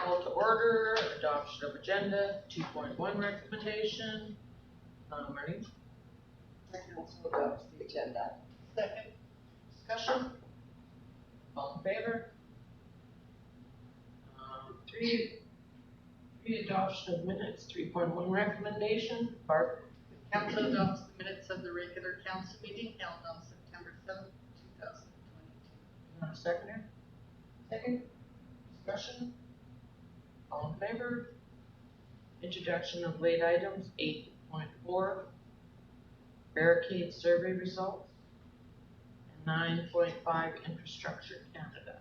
call to order, adoption of agenda, 2.1 recommendation. Marty? The council adopts the agenda. Second. Discussion? All in favor? 3, adoption of minutes, 3.1 recommendation. Barb? Council adopts the minutes of the regular council meeting held on September 7th, 2022. Seconder? Second. Discussion? All in favor? Introduction of late items, 8.4. Barricade survey results. And 9.5 infrastructure Canada.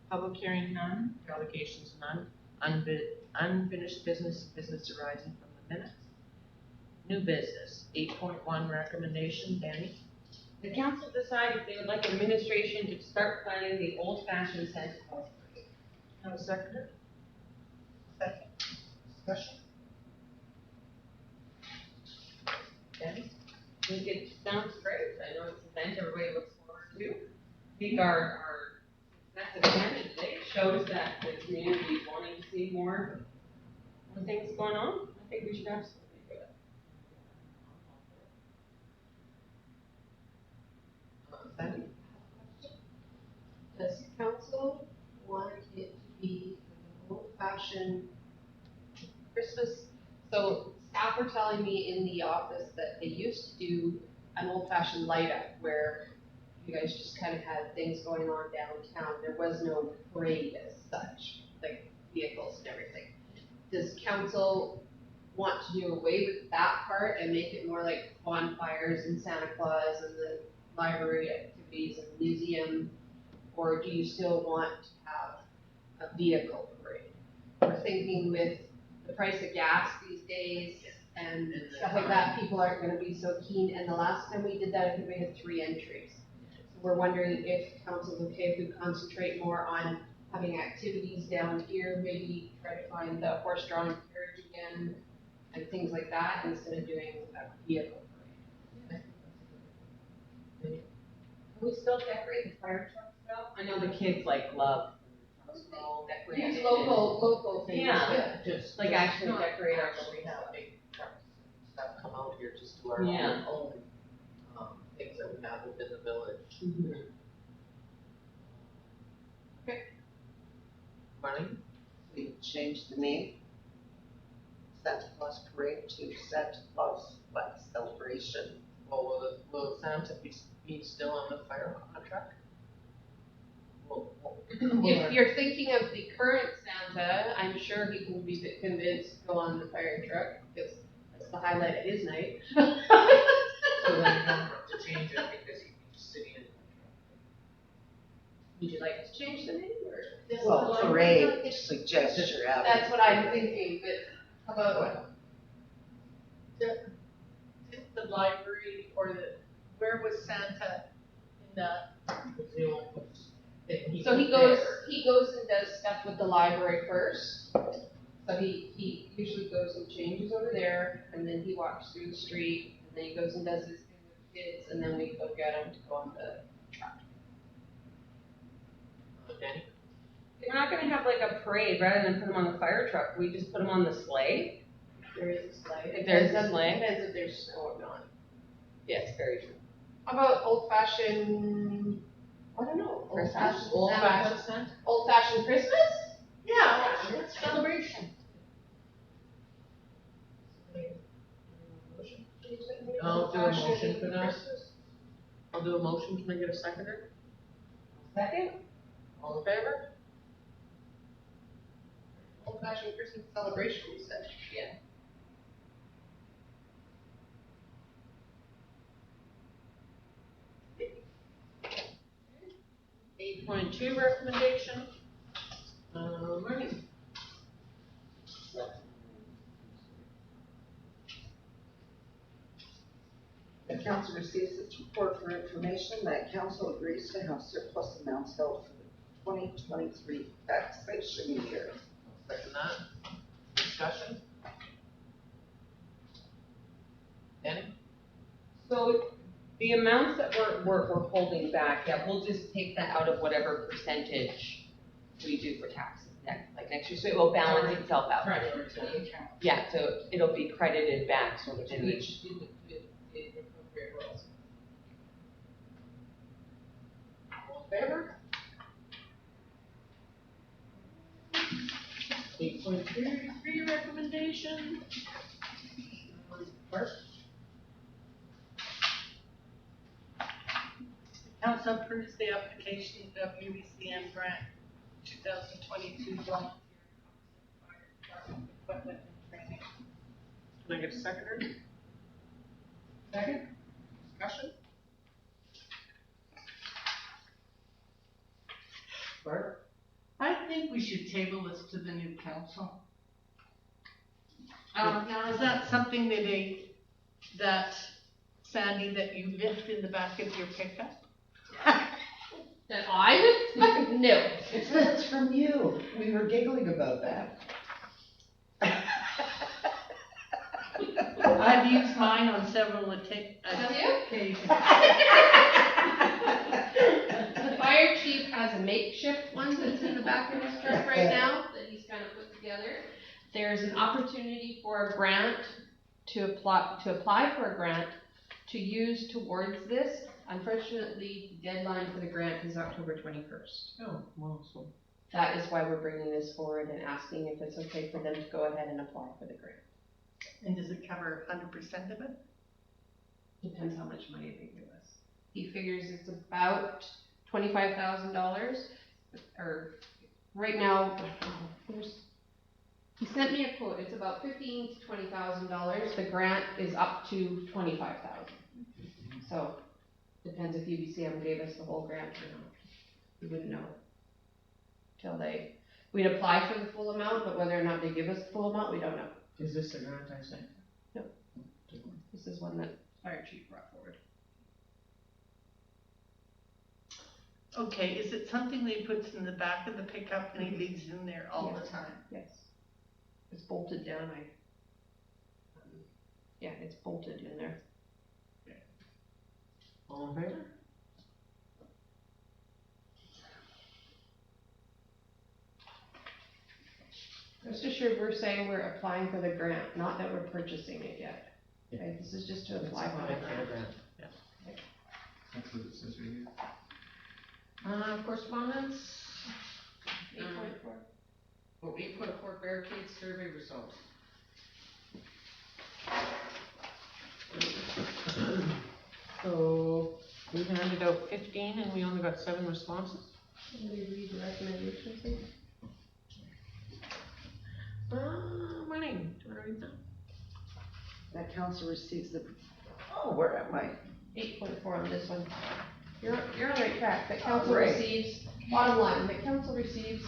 Public hearing none, delegations none, unfinished business arising from the minutes. New business, 8.1 recommendation, Danny. The council decided they would like administration to start planning the old-fashioned Santa Claus parade. Have a seconder? Second. Discussion? Danny? I think it sounds great. I know it's an event everybody looks forward to. I think our success event today shows that the community is wanting to see more things going on. I think we should absolutely do it. Sandy? Does council want it to be an old-fashioned Christmas? So staff were telling me in the office that they used to do an old-fashioned light up where you guys just kind of had things going on downtown. There was no parade as such, like vehicles and everything. Does council want to do away with that part and make it more like bonfires and Santa Claus and the library activities and museum? Or do you still want to have a vehicle parade? We're thinking with the price of gas these days and stuff like that, people aren't going to be so keen. And the last time we did that, I think we had 3 entries. So we're wondering if council's okay if we concentrate more on having activities down here, maybe try to find the horse-drawn carriage again and things like that instead of doing a vehicle parade. Can we still decorate the fire trucks though? I know the kids love decorating. Use local things. Yeah. Just Actually not decorate our actually building. have big trucks and stuff come out here, just do our Yeah. own things that we have within the village. Mm-hmm. Okay. Marty? We changed the name, Santa Claus Parade to Santa Claus What Celebration. Well, will Santa be still on the fire contract? If you're thinking of the current Santa, I'm sure he can be convinced to go on the fire truck because that's the highlight of his night. So then you don't have to change it because you can just sit in the Would you like to change the name or? Well, parade suggests you're out. That's what I'm thinking, but how about Did the library or where was Santa in that? So he goes and does stuff with the library first. So he usually goes and changes over there, and then he walks through the street, and then he goes and does his thing with kids, and then we go get him to go on the truck. Danny? We're not going to have a parade rather than put them on the fire truck. We just put them on the sleigh. There is a sleigh. If there's a sleigh. Depends if there's snow or not. Yes, very true. How about old-fashioned? I don't know. Christmas? Old-fashioned Santa? Old-fashioned Christmas? Yeah, celebration. I'll do a motion for that. I'll do a motion. Can I get a seconder? Second? All in favor? Old-fashioned Christmas celebration, you said. Yeah. Eight 8.2 recommendation. Marty? The council receives this report for information that council agrees to have surplus amounts held for the 2023 taxation year. Second that. Discussion? Danny? So the amounts that we're holding back, yeah, we'll just take that out of whatever percentage we do for taxes next next year, so it will balance itself out. Credit to the account. Yeah, so it'll be credited back sort of To in the, each, in the appropriate roles. All in favor? 8.3 recommendation. Clerk? Council approves the application of UBCM grant 2022 volunteer fire department equipment and training. Can I get a seconder? Second? Discussion? Clerk? I think we should table this to the new council. Now, Is that something that Sandy, that you lift in the back of your pickup? that I would, no. It says it's from you. We were giggling about that. I've used mine on several Have you? occasions. The fire chief has a makeshift one that's in the back of his truck right now that he's kind of put together. There's an opportunity for a grant to apply for a grant to use towards this. Unfortunately, the deadline for the grant is October 21st. Oh, well, so. That is why we're bringing this forward and asking if it's okay for them to go ahead and apply for the grant. And does it cover 100% of it? Depends how much money they give us. He figures it's about $25,000, or right now, he sent me a quote. It's about $15,000 to $20,000. The grant is up to $25,000. So depends if UBCM gave us the whole grant or not. We wouldn't know till we'd apply for the full amount, but whether or not they give us the full amount, we don't know. Is this the grant I sent? No. This is one that fire chief brought forward. Okay, is it something that he puts in the back of the pickup and he leaves in there all the time? Yes. It's bolted down, yeah, it's bolted in there. All in favor? Rest assured, we're saying we're applying for the grant, not that we're purchasing it yet. Okay, this is just to apply for the grant. That's what it says right here. Correspondence? 8.4. Oh, 8.4 barricade survey results. So, we handed out 15 and we only got 7 responses? Can we read the recommendations, please? Winning, do you wanna read that? That council receives the, oh, where am I? 8.4 on this one. You're on the right track. That council Right. receives, bottom line, the council receives.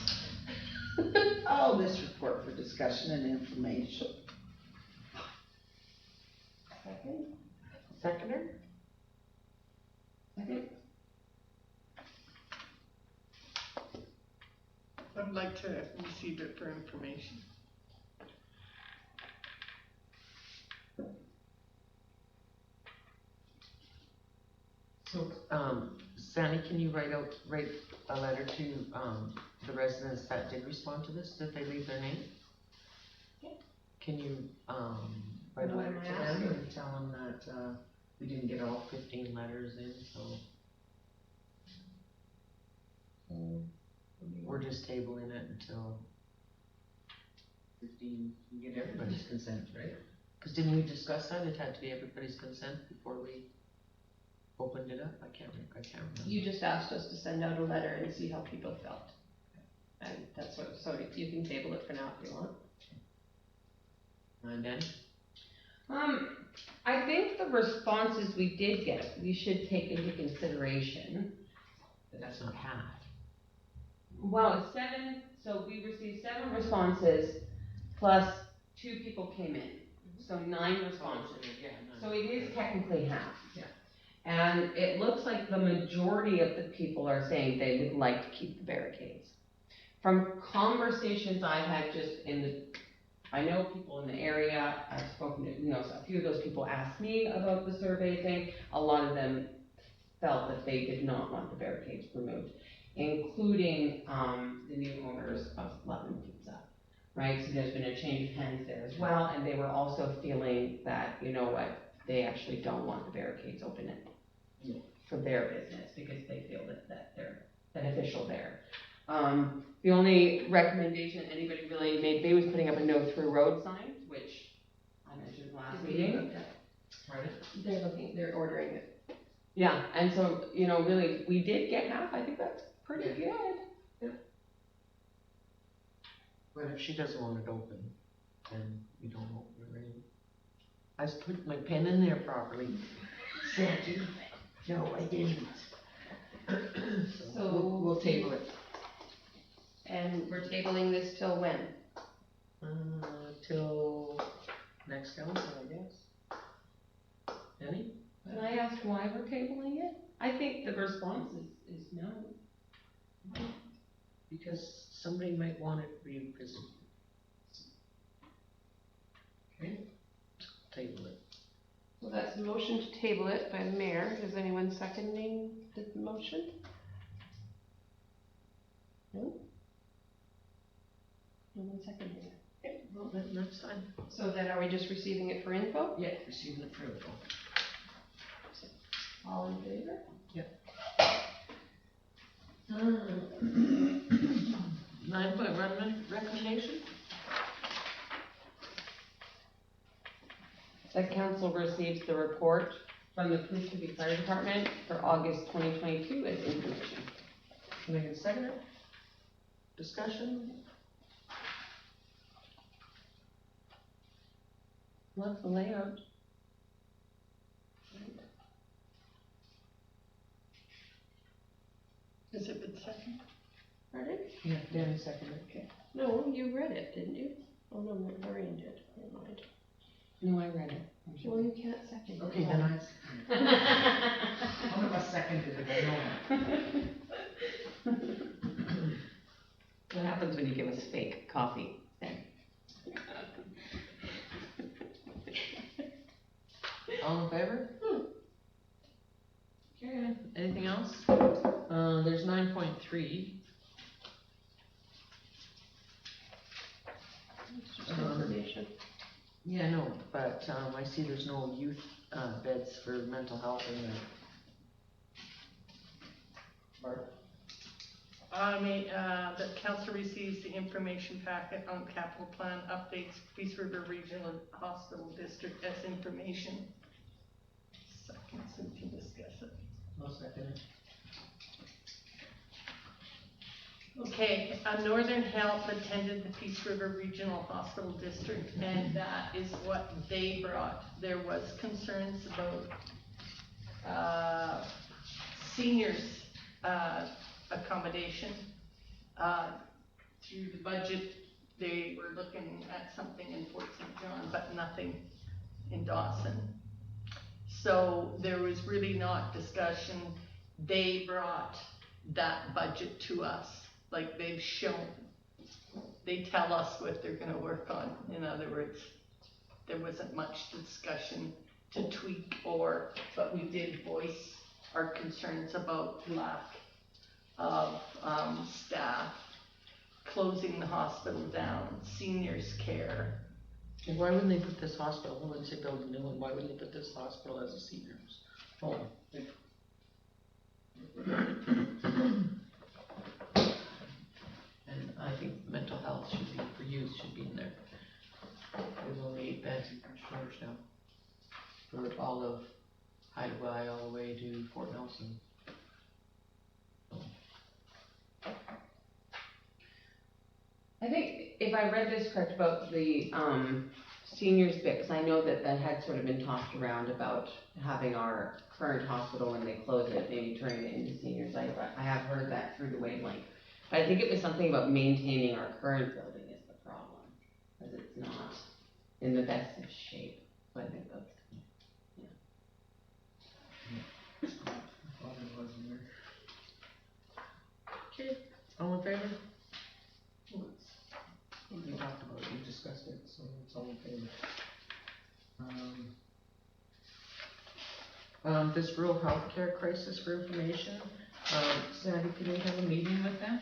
Oh, this report for discussion and information. Second. Seconder? Second. I'd like to receive it for information. So, Sandy, can you write a letter to, the residents that did respond to this? Did they leave their name? Yeah. Can you, write a What letter am I to them asking? and tell them that, we didn't get all 15 letters in, so we're just tabling it until 15, you get everybody's consent, right? Cause didn't we discuss that? It had to be everybody's consent before we opened it up? I can't remember. You just asked us to send out a letter and see how people felt. And that's what, so you can table it for now if you want. And then? I think the responses we did get, we should take into consideration. But that's not half. Well, it's 7, so we received 7 responses, plus 2 people came in, so 9 responses. Yeah, So it is technically half. Yeah. And it looks like the majority of the people are saying they would like to keep the barricades. From conversations I've had just I know people in the area, I've spoken to, a few of those people asked me about the survey thing. A lot of them felt that they did not want the barricades removed, including, the new owners of Lemon Pizza. right? So there's been a change of hands there as well, and they were also feeling that, you know what, they actually don't want the barricades open for their business, because they feel that they're beneficial there. The only recommendation anybody really made, they was putting up a no through road sign, which I mentioned last meeting. Right. They're ordering it. Yeah, and so, you know, really, we did get half, I think that's pretty good. But if she doesn't want it open, then we don't open it, right? I just put my pen in there properly. Sandy, no, I didn't. So- We'll table it. And we're tabling this till when? Till next council, I guess. Penny? Can I ask why we're tabling it? I think the response is no. Because somebody might want it revisited. Okay, table it. So that's a motion to table it by the mayor. Is anyone seconding the motion? No? No one seconding it. Okay, well, that's fine. So then are we just receiving it for info? Yeah, receiving it for info. All in favor? Hmm. 9-point recommendation? That council receives the report from the Police City Fire Department for August 2022 as information. Can I get a second? Discussion? Love the layout. Has it been seconded? Pardon? Yeah, Danny seconded. Okay. No, you read it, didn't you? Oh, no, Lorraine did. Never mind. No, I read it. Well, you can't second it. Okay, then one of us seconded it, I know. What happens when you give us fake coffee? All in favor? Okay, anything else? There's 9.3. Just information. Yeah, no, but, I see there's no youth, beds for mental health in there. Bart? The council receives the information packet on capital plan updates, Peace River Regional Hospital District as information. Second, so we can discuss it. I'll second it. Okay, Northern Health attended the Peace River Regional Hospital District, and that is what they brought. There was concerns about, seniors, accommodation. Through the budget, they were looking at something in Fort St. John, but nothing in Dawson. So there was really not discussion. They brought that budget to us, like they've shown. They tell us what they're gonna work on. In other words, there wasn't much discussion to tweak but we did voice our concerns about lack of staff, closing the hospital down, seniors care. And why wouldn't they put this hospital, once they build a new one, why wouldn't they put this hospital as a seniors home? And I think mental health should be, for youth, should be in there. There's only 8 beds in George now. For all of Hideaway, all the way to Fort Nelson. I think if I read this correct about the seniors bit, 'cause I know that had sort of been tossed around about having our current hospital when they close it, maybe turning it into seniors. I have heard that through the wavelength. But I think it was something about maintaining our current building is the problem, because it's not in the best of shape. So I think that's, Okay, all in favor? You talked about it, you discussed it, so it's all in favor. This rural healthcare crisis for information, Sandy, can we have a meeting with them?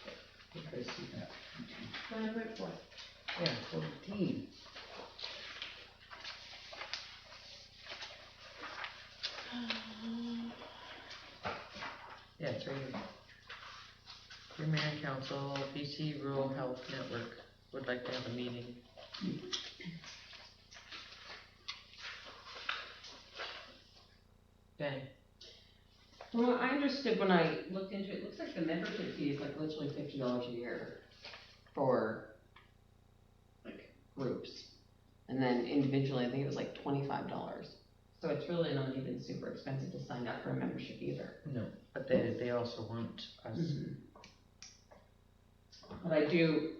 I think I see that. 20.4. Yeah, 14. Yeah, it's right here. Dear Mayor and Council, BC Rural Health Network would like to have a meeting. Okay, Well, I understood when I looked into it, it looks like the membership fee is like literally $50 a year for like groups. And then individually, I think it was like $25. So it's really not even super expensive to sign up for a membership either. no, but they also want us, But I do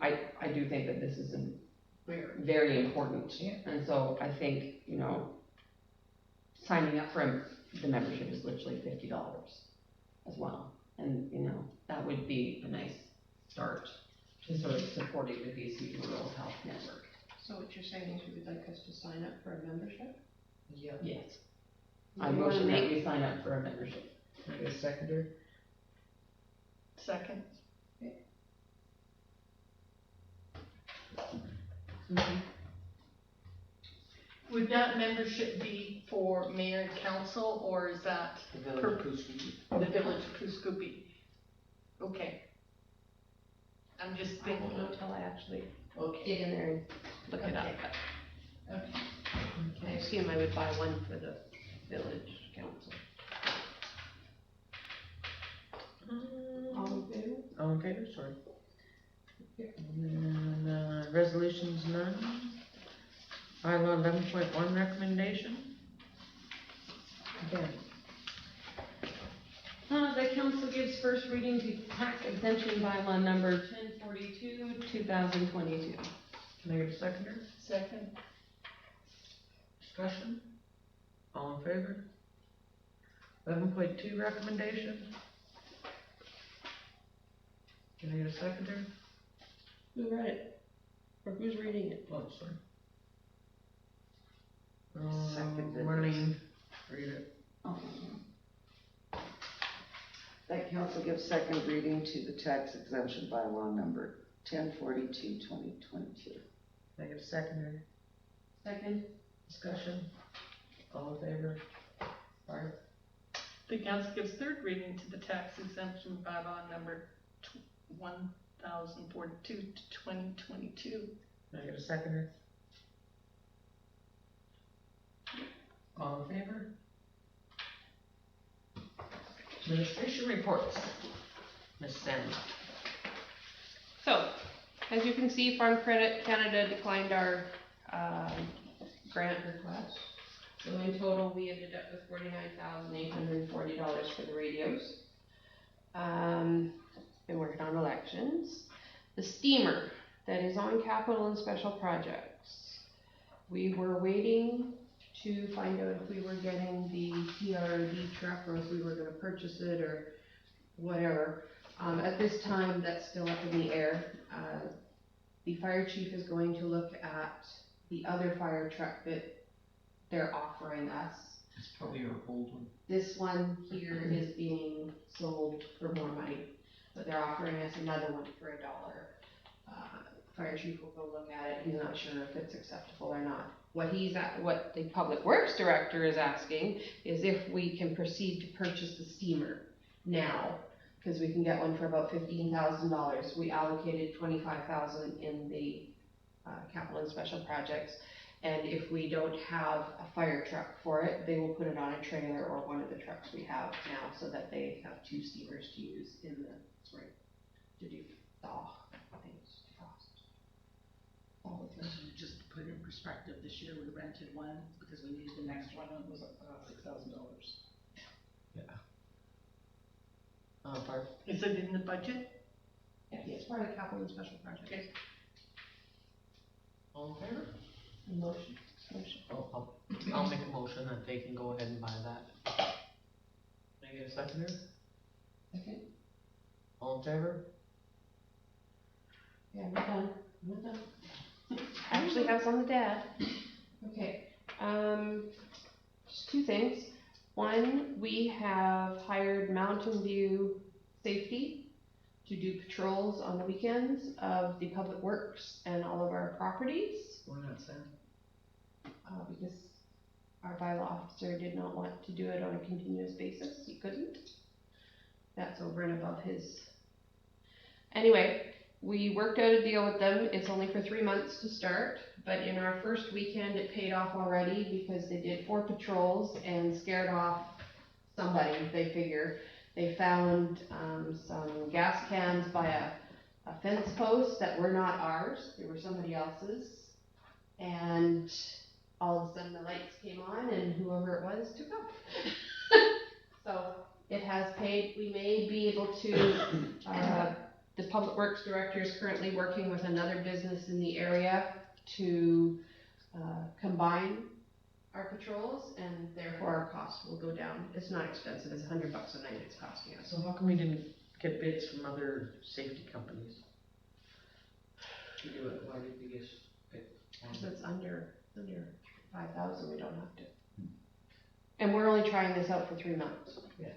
think that this is very important. Yeah. And so I think, you know, signing up for the membership is literally $50 as well. And, you know, that would be a nice start to sort of supporting the BC Rural Health Network. So what you're saying is you would like us to sign up for a membership? yeah, Yes. Do I you wanna motion that make- we sign up for a membership. can I get a seconder? Second, would that membership be for mayor and council, or is that The Village of Kuski. the village of Kuskoopie? Okay. I'm just I won't thinking, know until I actually okay, get in there and look it up. okay. I assume I would buy one for the village council. All in favor? All in favor, sorry. And then, resolutions none. Bylaw 11.1 recommendation. Again, The council gives first reading to tax exemption bylaw number 1042, 2022. can I get a seconder? Second, Discussion? All in favor? 11.2 recommendation. Can I get a seconder? Who read it? Or who's reading it? Oh, sorry. Seconded. Marlene, read it. That council gives second reading to the tax exemption bylaw number 1042, 2022. Can I get a seconder? Second? Discussion? All in favor? Barb? the council gives third reading to the tax exemption bylaw number 1042 to 2022. Can I get a seconder? All in favor? Administration reports. Ms. Sandy. So, as you can see, Farm Credit Canada declined our, grant request. So in total, we ended up with $49,840 for the radios. Been working on elections. The steamer that is on capital and special projects. We were waiting to find out if we were getting the TRD truck or if we were gonna purchase it or whatever. At this time, that's still up in the air. The fire chief is going to look at the other fire truck that they're offering us. It's probably our old one. This one here is being sold for more money, but they're offering us another one for $1. Fire chief will go look at it, he's not sure if it's acceptable or not. What the public works director is asking is if we can proceed to purchase the steamer now, because we can get one for about $15,000. We allocated $25,000 in the capital and special projects. And if we don't have a fire truck for it, they will put it on a trailer or one of the trucks we have now, so that they have 2 steamers to use in the spring to do thaw things, frost. All of them. Just to put it in perspective, this year we rented one because we needed the next one, and it was $6,000. Barb? Is it in the budget? Yeah, it's part of the capital and special projects. All in favor? Motion. Oh, I'll make a motion that they can go ahead and buy that. Can I get a seconder? Okay. All in favor? Yeah, we're done. I actually have something to add. Okay, just 2 things. One, we have hired Mountain View Safety to do patrols on the weekends of the public works and all of our properties, Why not, Sam? because our bylaw officer did not want to do it on a continuous basis, he couldn't. That's over and above his. Anyway, we worked out a deal with them, it's only for 3 months to start, but in our first weekend, it paid off already because they did 4 patrols and scared off somebody, they figure. They found some gas cans by a fence post that were not ours, they were somebody else's. And all of a sudden the lights came on and whoever it was took off. So it has paid, we may be able to, the public works director is currently working with another business in the area to combine our patrols, and therefore our cost will go down. It's not expensive, it's $100 a night it's costing us. So how come we didn't get bids from other safety companies? To do it, why did we get bid? Because it's under 5,000, we don't have to. And we're only trying this out for 3 months. Yeah.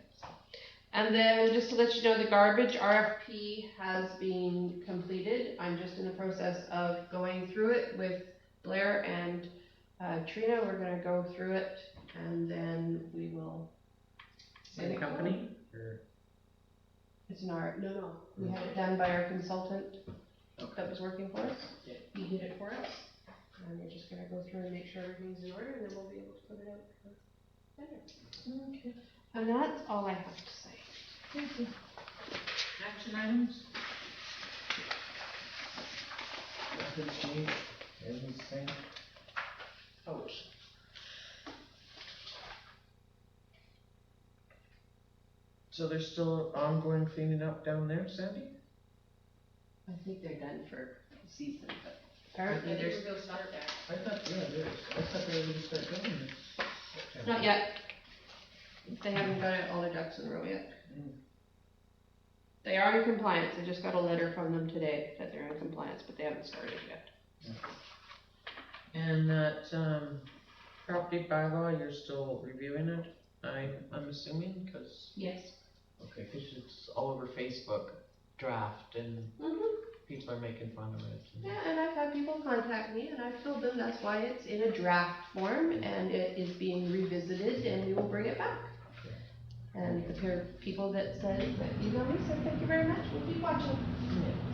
And then just to let you know, the garbage RFP has been completed. I'm just in the process of going through it with Blair and Trina. We're gonna go through it and then we will. Same company, or? It's an art, no, we had it done by our consultant that was working for us. Yeah. He did it for us. And we're just gonna go through and make sure everything's in order and then we'll be able to put it out for tender. Okay. And that's all I have to say. Thank you. Action items? Nothing's changed, everything's the same. Ouch. So there's still ongoing cleaning up down there, Sandy? I think they're done for the season, but apparently there's still stuff there. I thought, yeah, there is, I thought they were gonna start doing this. Not yet. They haven't got all their ducks in a row yet. Mm. They are in compliance, I just got a letter from them today that they're in compliance, but they haven't started yet. And that, property bylaw, you're still reviewing it, I'm assuming, cause, Yes. okay, cause it's all over Facebook, draft, and people are making fun of it. Yeah, and I've had people contact me and I've told them that's why it's in a draft form and it is being revisited and we will bring it back. And the pair of people that said, that emailed me said, thank you very much, we'll keep watching.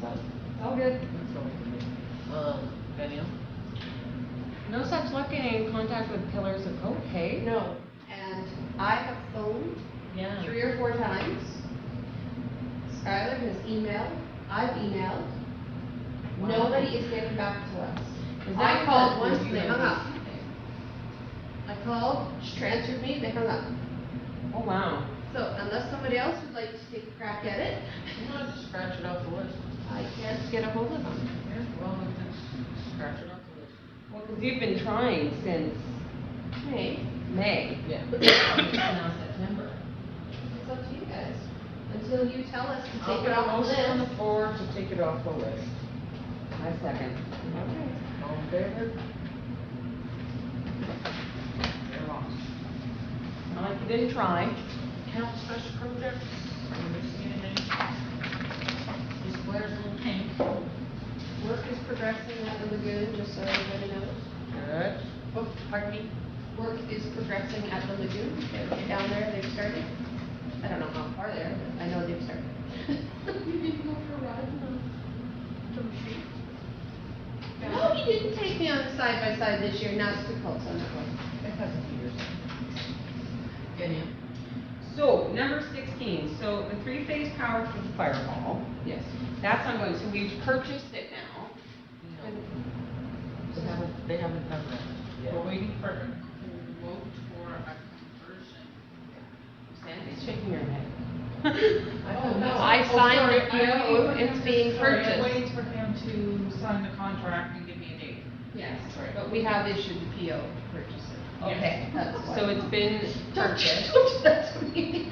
So, it's all good. That's all I can do. Danielle? No such luck getting in contact with Pillars of Hope, hey? No, and I have phoned Yeah. 3 or 4 times. Skylar has emailed, I've emailed. Wow. Nobody is getting back to us. Is I that called because once, you they have hung up. I called, she transferred me, they hung up. Oh, wow. So unless somebody else would like to take a crack at it, You want to scratch it off the list? I can't get a hold of them. Yeah, well, let's scratch it off the list. Well, because you've been trying since Hey, May. Yeah. Now September. it's up to you guys. Until you tell us to I'll take it put a off the motion on list. the floor to take it off the list. I second. Okay. All in favor? You're lost. Not like you didn't try. Count special projects, are you missing anything? This Blair's little tank. Work is progressing at the lagoon, just so everybody knows. Good. Oh, pardon me. Work is progressing at the lagoon. They're down there, they've started. I don't know how far they are, but I know they've started. You didn't go for a ride? No, he didn't take me on the side by side this year, now it's too close on that one. It hasn't been years. Danielle? So, number 16, so the 3-phase power for the fire hall, Yes. that's ongoing, so we've purchased it now. They haven't done that yet. We're waiting for a quote for a conversion. Sandy's shaking her head. Oh, no. I Oh, signed sorry, the I'm waiting PO, for him it's to- being sorry, I'm purchased. waiting for him to sign the contract and give me a date. Yes, Sorry. but we have issued the PO to purchase it. Okay. That's why. So it's been purchased, Don't do that to me.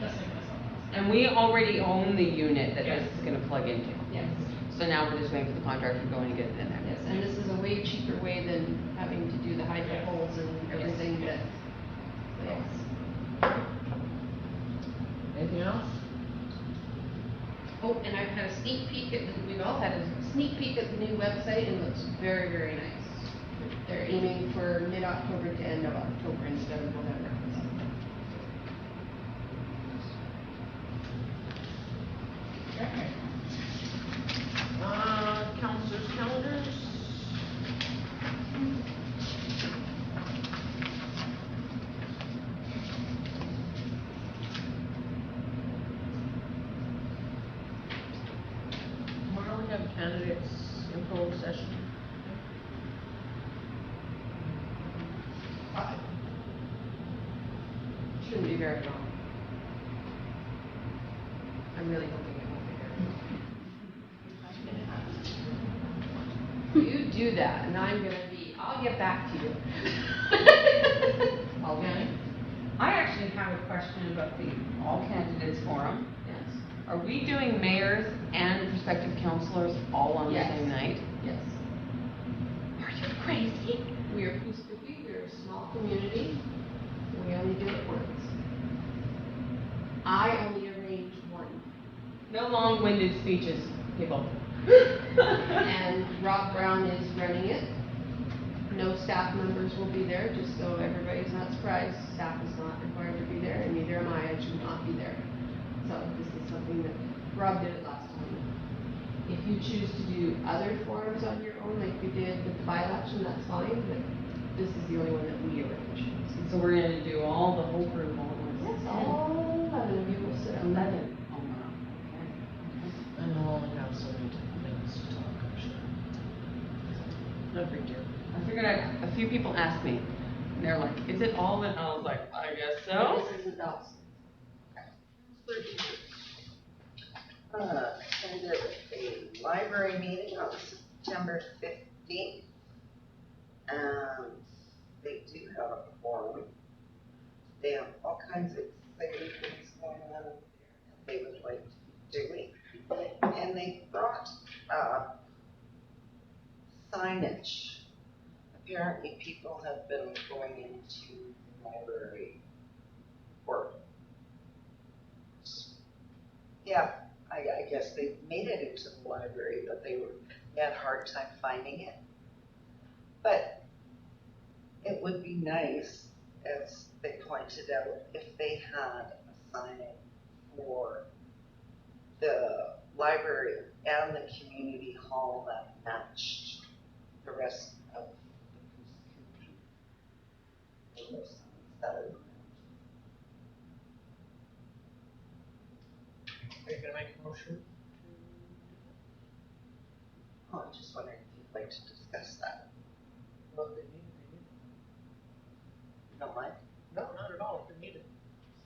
That's like myself. and we already own the unit that Yeah. this is gonna plug into. Yes, So now we're just waiting for the contractor to go and get it in there. yes, and this is a way cheaper way than having to do the hydro holes and everything that, yes. Anything else? Oh, and I've had a sneak peek we've all had a sneak peek at the new website, and it looks very, very nice. They're aiming for mid-October to end of October instead of November. Okay. Counselors' calendars. Tomorrow we have candidates info session. Shouldn't be very long. I'm really hoping it won't be very long. You do that, and I'll get back to you. Okay. I actually have a question about the all candidates forum. Yes, Are we doing mayors and prospective councilors all on the Yes. same night? yes. Are you crazy? We are Kuskokwim, we're a small community, we only do it once. I only arrange one, No long-winded speeches, people. and Rob Brown is running it. No staff members will be there, just so everybody's not surprised, staff is not required to be there, and neither am I should not be there. So this is something that, Rob did it last time. If you choose to do other forums on your own, like we did with the by-election, that's fine, but this is the only one that we arrange. So we're gonna do all the whole group all at once. Yes, all 11 of you will sit up. 11. Oh, wow. And we'll only have so many different things to talk, I'm sure. No big deal. I figured a few people asked me, and they're like, is it all in? I was like, I guess so. This isn't Dawson. Attended a library meeting on September 15th. They do have a forum. They have all kinds of exciting things going on that they would like to be doing. And they brought signage. Apparently people have been going into the library for, yeah, I guess they made it into the library, but they had a hard time finding it. But it would be nice, as they pointed out, if they had a sign for the library and the community hall that matched the rest of the signs that are around. Are you gonna make a motion? Oh, I'm just wondering if you'd like to discuss that. Well, they need it. You don't mind? No, not at all, they need it.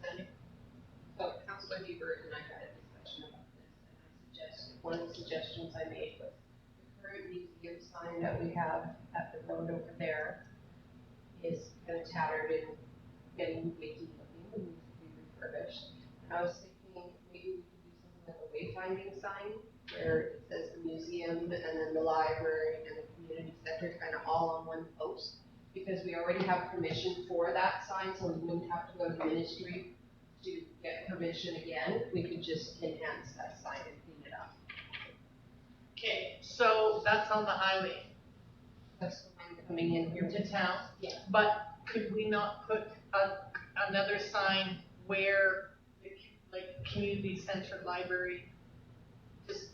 Sandy? So Councilor Hebert and I had a discussion about this, and one of the suggestions I made was the current museum sign that we have at the road over there is kind of tattered and getting wacky looking and needs to be refurbished. And I was thinking maybe we could do something like a wayfinding sign where it says the museum and then the library and the community center kind of all on one post. Because we already have permission for that sign, so we wouldn't have to go to the ministry to get permission again. We could just enhance that sign and clean it up. Okay, so that's on the highway That's the one coming in here. to town. Yeah. But could we not put another sign where, like, community center library, just,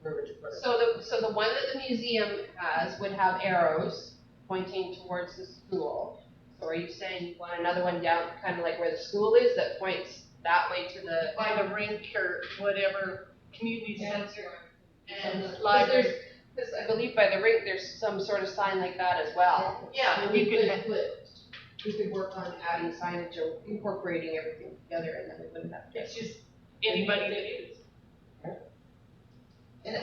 Where would you put it? So the one that the museum has would have arrows pointing towards the school. So are you saying you want another one down, kind of like where the school is, that points that way to the? by the rink or whatever, community center and Because library? Because I believe by the rink, there's some sort of sign like that as well. Yeah, And you we could, could work on adding signage or incorporating everything together, and then we wouldn't have to. it's just anybody that is. And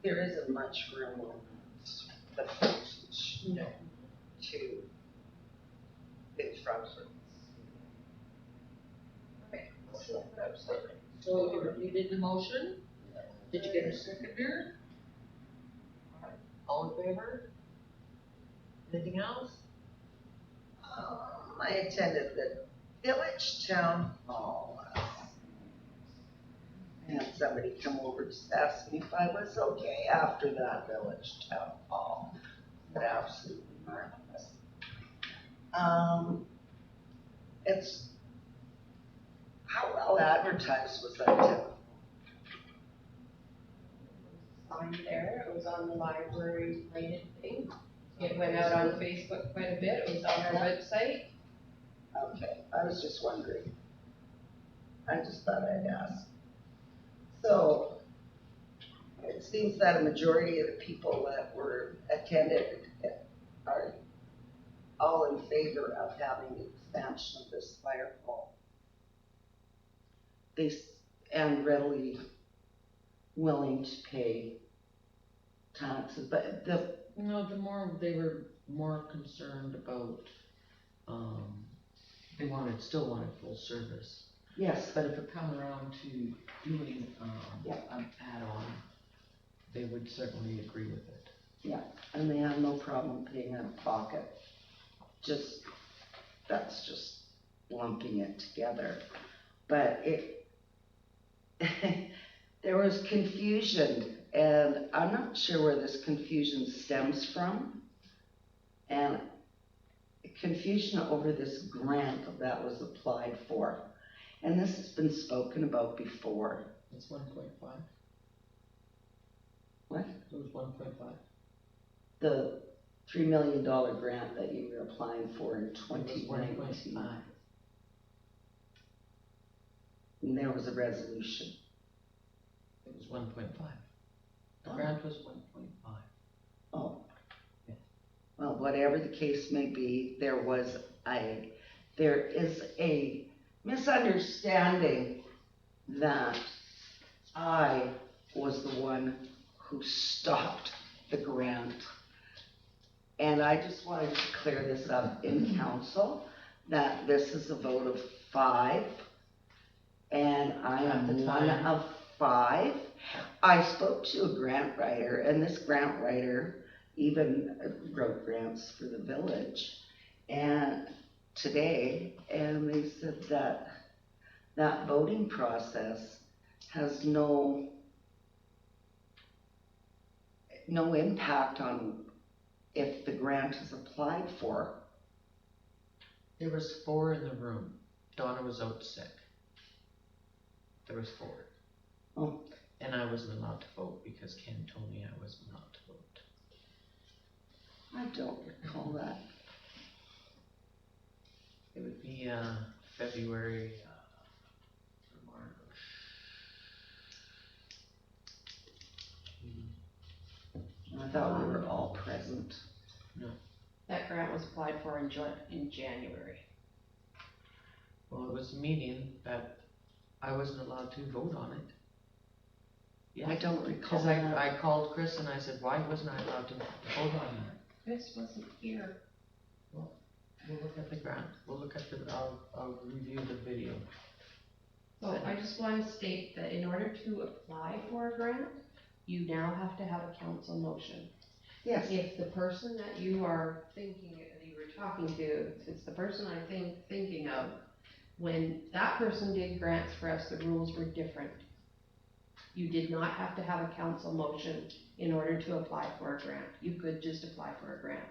there isn't much room on the frontage, No. to big frontage. Okay. So you did the motion? Did you get a seconder? All in favor? Anything else? I attended the Village Town Hall had somebody come over to ask me if I was okay after that village town hall. But absolutely marvelous. It's, how well advertised was that town? Sign there, it was on the library rated thing. It went out on Facebook quite a bit, it was on our website. Okay, I was just wondering. I just thought I'd ask. So, it seems that a majority of the people that were attended are all in favor of having the expansion of this fire hall. And readily willing to pay taxes, but No, they were more concerned about, they still wanted full service. yes, But if it come around to doing, Yeah. an add-on, they would certainly agree with it. and they have no problem paying out of pocket. That's just lumping it together. But there was confusion, and I'm not sure where this confusion stems from. And confusion over this grant that was applied for. And this has been spoken about before. It's 1.5. What? It was 1.5. The $3 million grant that you were applying for in It was 2019. 1.5. And there was a resolution. It was 1.5. The grant was 1.5. Oh. Yeah. Well, whatever the case may be, there is a misunderstanding that I was the one who stopped the grant. And I just wanted to clear this up in council, that this is a vote of 5, and I At the am one time. of 5. I spoke to a grant writer, and this grant writer even wrote grants for the village, and today, and they said that that voting process has no impact on if the grant is applied for. There was 4 in the room. Donna was out sick. There was 4. Oh. And I wasn't allowed to vote because Ken told me I wasn't allowed to vote. I don't recall that. It would be February or March. I thought we were all present. That grant was applied for in January. Well, it was a meeting that I wasn't allowed to vote on it. Yeah, I don't recall because that. I called Chris and I said, why wasn't I allowed to vote on that? Chris wasn't here. We'll look at the grant. We'll look at I'll review the video. So I just want to state that in order to apply for a grant, you now have to have a council motion. Yes, If the person that you are thinking, that you were talking to, if it's the person I'm thinking of, when that person did grants for us, the rules were different. You did not have to have a council motion in order to apply for a grant. You could just apply for a grant.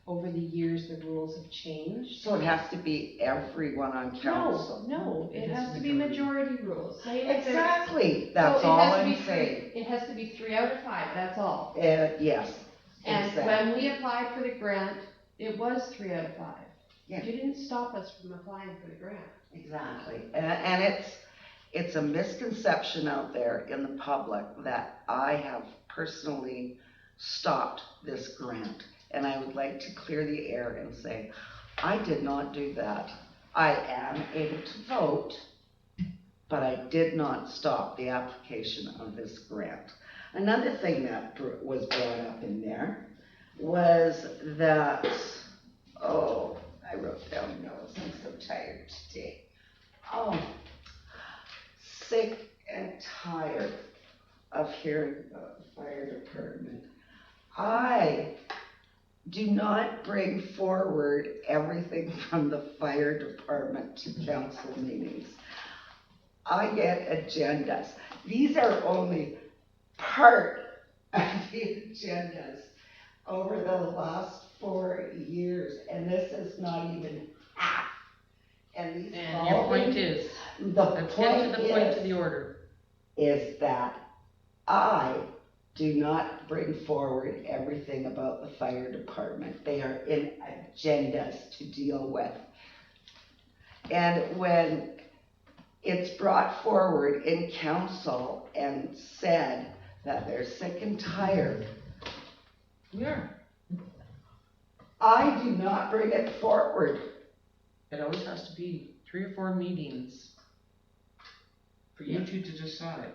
Over the years, the rules have changed. so it has to be everyone on council. No, it It has is to be majority rules. Say if there's- Exactly, that's So it all has to I'm be saying. It has to be 3 out of 5, that's all. Yes, And exactly. when we applied for the grant, it was 3 out of 5. Yeah. You didn't stop us from applying for the grant. Exactly, and it's a misconception out there in the public that I have personally stopped this grant. And I would like to clear the air and say, I did not do that. I am able to vote, but I did not stop the application of this grant. Another thing that was brought up in there was that, I wrote down notes, I'm so tired today. Sick and tired of hearing about the fire department. I do not bring forward everything from the fire department to council meetings. I get agendas. These are only part of the agendas over the last 4 years, and this is not even half. And these And your point following- is, the let's point get to the point of the is, order. is that I do not bring forward everything about the fire department. They are in agendas to deal with. And when it's brought forward in council and said that they're sick and tired, We are. I do not bring it forward. It always has to be 3 or 4 meetings. For you two to decide.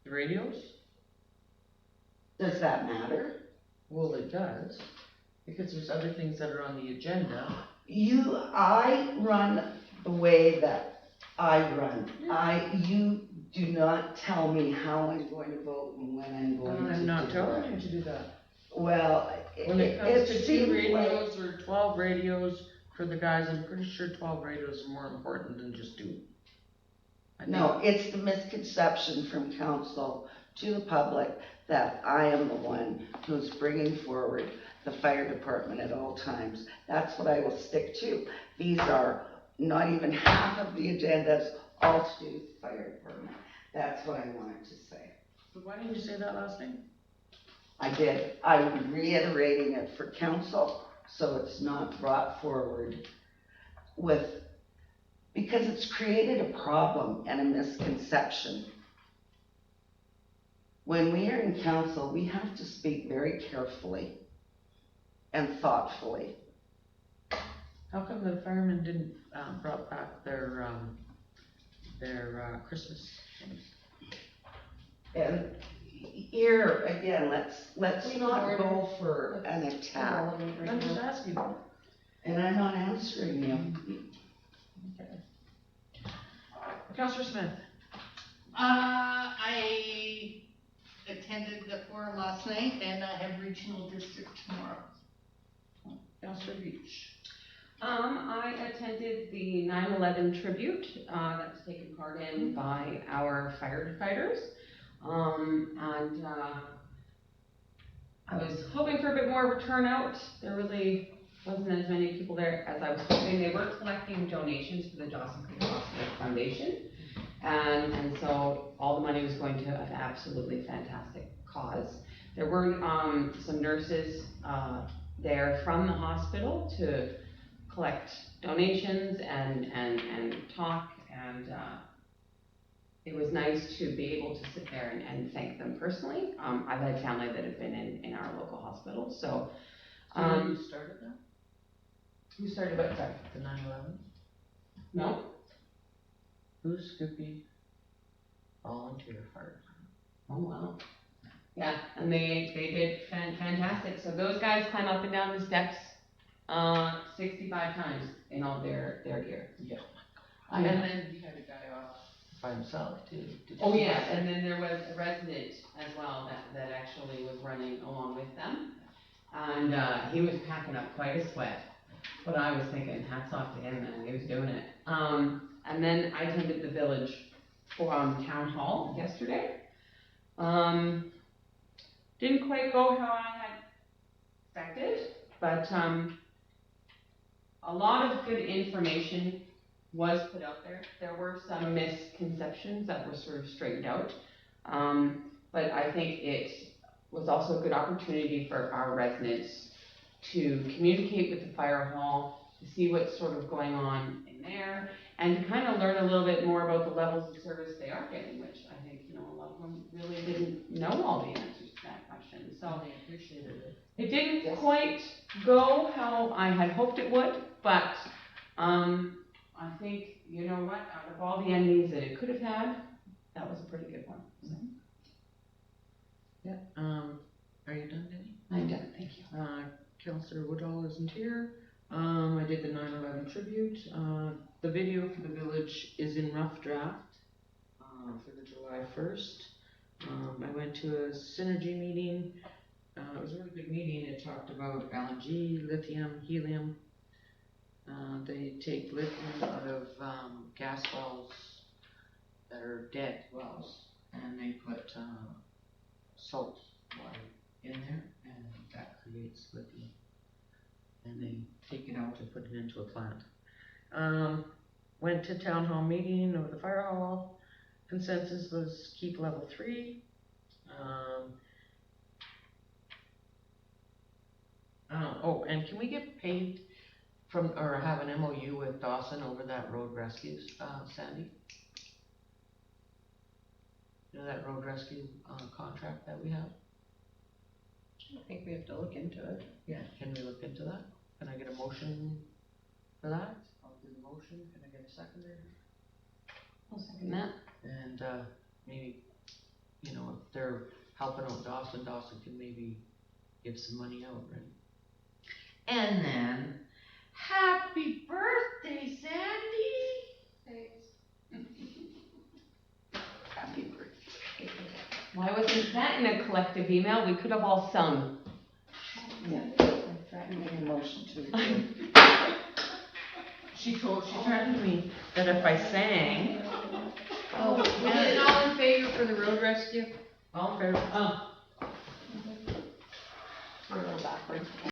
The radios? Does that matter? Well, it does, because there's other things that are on the agenda. I run the way that I run. You do not tell me how I'm going to vote and when I'm going to do it. I'm not telling you to do that. Well, When it comes to 2 seems like- radios or 12 radios for the guys, I'm pretty sure 12 radios are more important than just 2. I think- No, it's the misconception from council to the public that I am the one who's bringing forward the fire department at all times. That's what I will stick to. These are not even half of the agendas, all to do with the fire department. That's what I wanted to say. But why didn't you say that last night? I did. I'm reiterating it for council, so it's not brought forward because it's created a problem and a misconception. When we are in council, we have to speak very carefully and thoughtfully. How come the firemen didn't, brought back their Christmas things? And here, again, let's not go for an attack. I'm just asking. And I'm not answering you. Counselor Smith? I attended the forum last night and I have regional district tomorrow. Counselor Beach? I attended the 9/11 tribute, that was taken part in by our firefighters. I was hoping for a bit more of a turnout. There really wasn't as many people there as I was hoping. They were collecting donations for the Dawson Creek Hospital Foundation. And so all the money was going to an absolutely fantastic cause. There were, some nurses, there from the hospital to collect donations and talk, and it was nice to be able to sit there and thank them personally. I've had family that have been in our local hospital, so. Who started that? Who started what, sorry? The 9/11? No? Who's Scoopy? Volunteer fire. Oh, wow. Yeah, and they did fantastic. So those guys climb up and down the steps, 65 times in all their gear. Yeah. And And then, then he had a guy off by himself too. Did you oh see yeah, that? and then there was a resident as well that actually was running along with them. And, he was packing up quite a sweat. But I was thinking, hats off to him, man, he was doing it. And then I attended the village town hall yesterday. Didn't quite go how I had expected, but, a lot of good information was put out there. There were some misconceptions that were sort of straightened out. But I think it was also a good opportunity for our residents to communicate with the fire hall, to see what's sort of going on in there, and to kind of learn a little bit more about the levels of service they are getting, which I think, a lot of them really didn't know all the answers to that question. So They appreciated it. it didn't quite go how I had hoped it would, but, I think, you know what, out of all the endings that it could have had, that was a pretty good one. So, Yeah, are you done, Denny? I'm done, thank you. Counselor Woodall isn't here. I did the 9/11 tribute. The video for the village is in rough draft, for the July 1st. I went to a synergy meeting. It was a really good meeting. It talked about LNG, lithium, helium. They take liquid out of, gas wells that are dead wells, and they put, salt water in there, and that creates lithium. And they take it out and put it into a plant. Went to town hall meeting over the fire hall. Consensus was keep level 3. And can we get paid from, or have an MOU with Dawson over that road rescues, Sandy? You know that road rescue, contract that we have? I think we have to look into it. Yeah. Can we look into that? Can I get a motion for that? I'll do the motion. Can I get a seconder? I'll second that. And, maybe, you know, if they're helping out Dawson, Dawson can maybe give some money out, right? And then, happy birthday, Sandy! Thanks. Happy birthday. Why wasn't that in a collective email? We could have all sung. Yeah, I'm trying to make a motion to. She threatened me that if I sang, Oh, was it all in favor for the road rescue? all in favor, We're a little backwards.